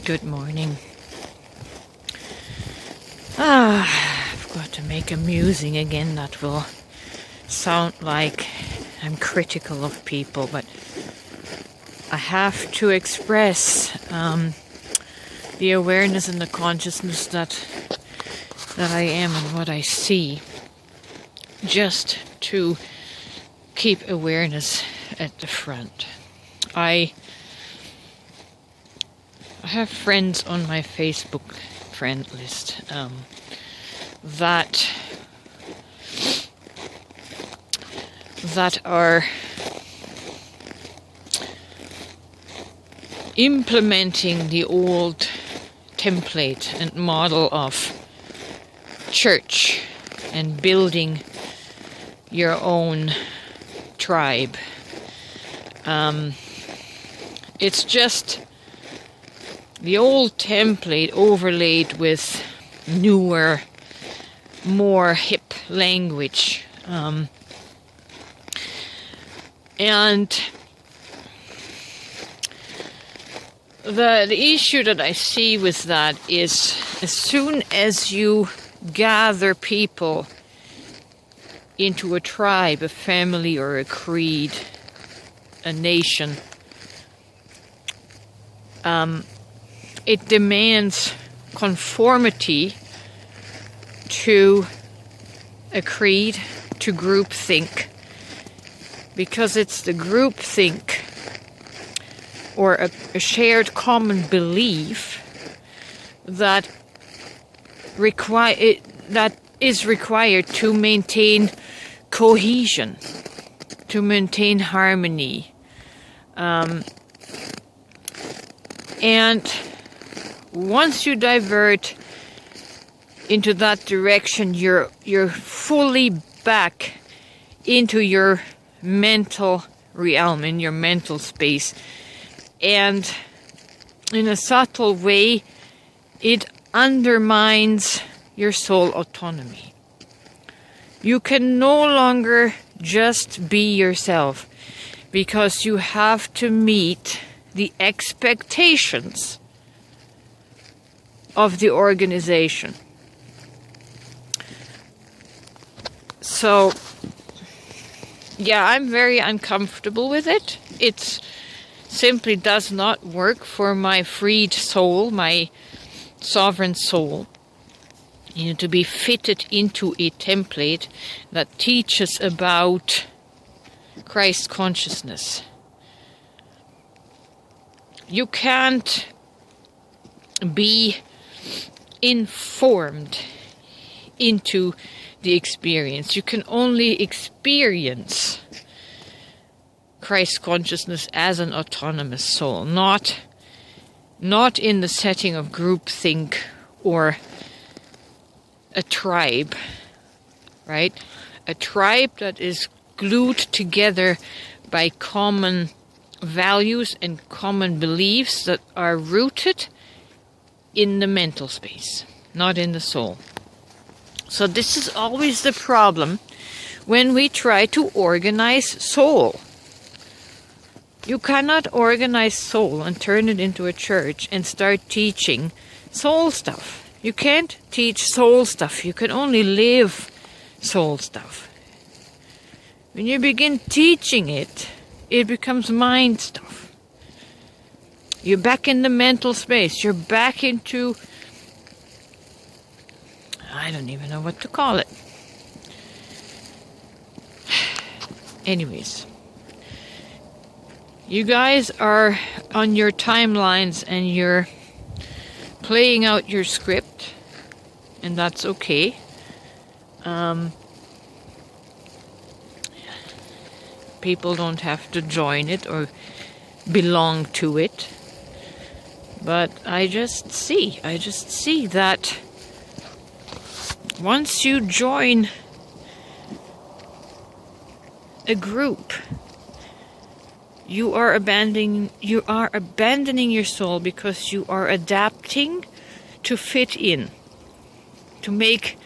Good morning. I've got to make a musing again. That will sound like I'm critical of people, but I have to express the awareness and the consciousness that I am and what I see, just to keep awareness at the front. I have friends on my Facebook friend list that are implementing the old template and model of church and building your own tribe. It's just the old template overlaid with newer, more hip language. And the issue that I see with that is, as soon as you gather people into a tribe, a family, or a creed, a nation, it demands conformity to a creed, to groupthink, because it's the groupthink or a shared common belief that is required to maintain cohesion, to maintain harmony. And once you divert into that direction, you're fully back into your mental realm, in your mental space. And in a subtle way, it undermines your soul autonomy. You can no longer just be yourself, because you have to meet the expectations of the organization. So, yeah, I'm very uncomfortable with it. It simply does not work for my freed soul, my sovereign soul. You know, to be fitted into a template that teaches about Christ consciousness. You can't be informed into the experience. You can only experience Christ consciousness as an autonomous soul, not in the setting of groupthink or a tribe, right? A tribe that is glued together by common values and common beliefs that are rooted in the mental space, not in the soul. So this is always the problem when we try to organize soul. You cannot organize soul and turn it into a church and start teaching soul stuff. You can't teach soul stuff. You can only live soul stuff. When you begin teaching it, it becomes mind stuff. You're back in the mental space. You're back into, I don't even know what to call it. Anyways, you guys are on your timelines and you're playing out your script, and that's okay. People don't have to join it or belong to it. But I just see that once you join a group, you are abandoning your soul, because you are adapting to fit in, to make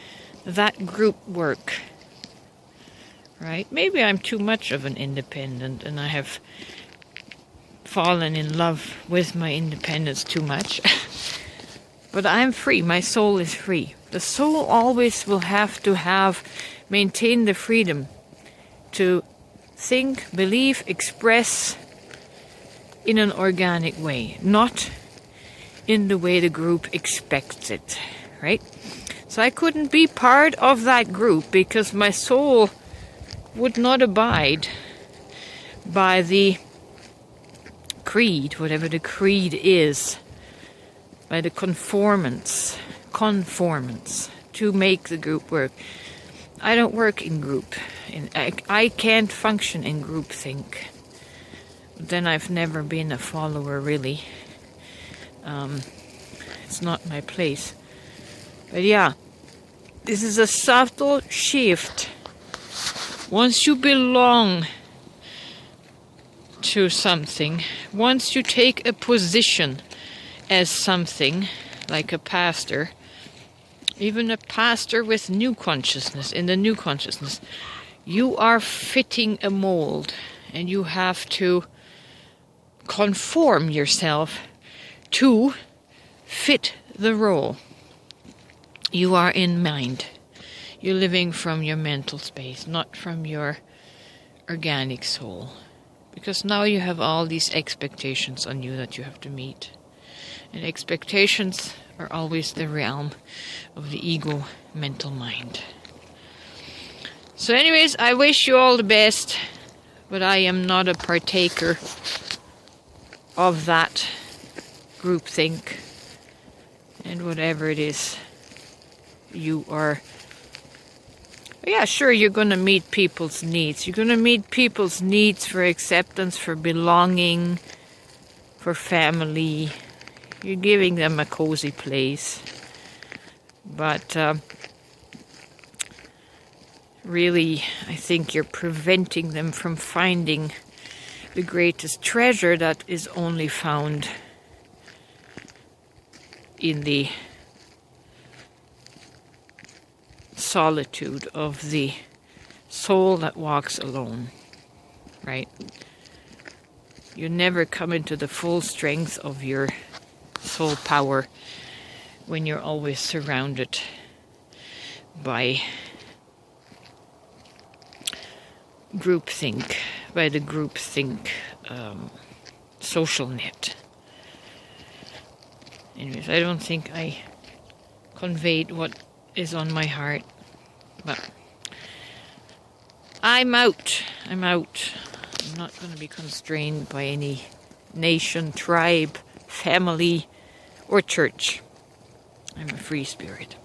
that group work. Right? Maybe I'm too much of an independent and I have fallen in love with my independence too much. But I'm free. My soul is free. The soul always will have to maintain the freedom to think, believe, express in an organic way, not in the way the group expects it, right? So I couldn't be part of that group because my soul would not abide by the creed, whatever the creed is, by the conformance to make the group work. I don't work in group. I can't function in groupthink. Then I've never been a follower, really. It's not my place. But yeah, this is a subtle shift. Once you belong to something, once you take a position as something, like a pastor, even a pastor with new consciousness, in the new consciousness, you are fitting a mold and you have to conform yourself to fit the role. You are in mind. You're living from your mental space, not from your organic soul. Because now you have all these expectations on you that you have to meet. And expectations are always the realm of the ego mental mind. So anyways, I wish you all the best, but I am not a partaker of that groupthink and whatever it is you are. Yeah, sure, you're going to meet people's needs. You're going to meet people's needs for acceptance, for belonging, for family. You're giving them a cozy place. But really, I think you're preventing them from finding the greatest treasure that is only found in the solitude of the soul that walks alone, right? You never come into the full strength of your soul power when you're always surrounded by groupthink, by the groupthink social net. Anyways, I don't think I conveyed what is on my heart, but I'm out. I'm not going to be constrained by any nation, tribe, family, or church. I'm a free spirit.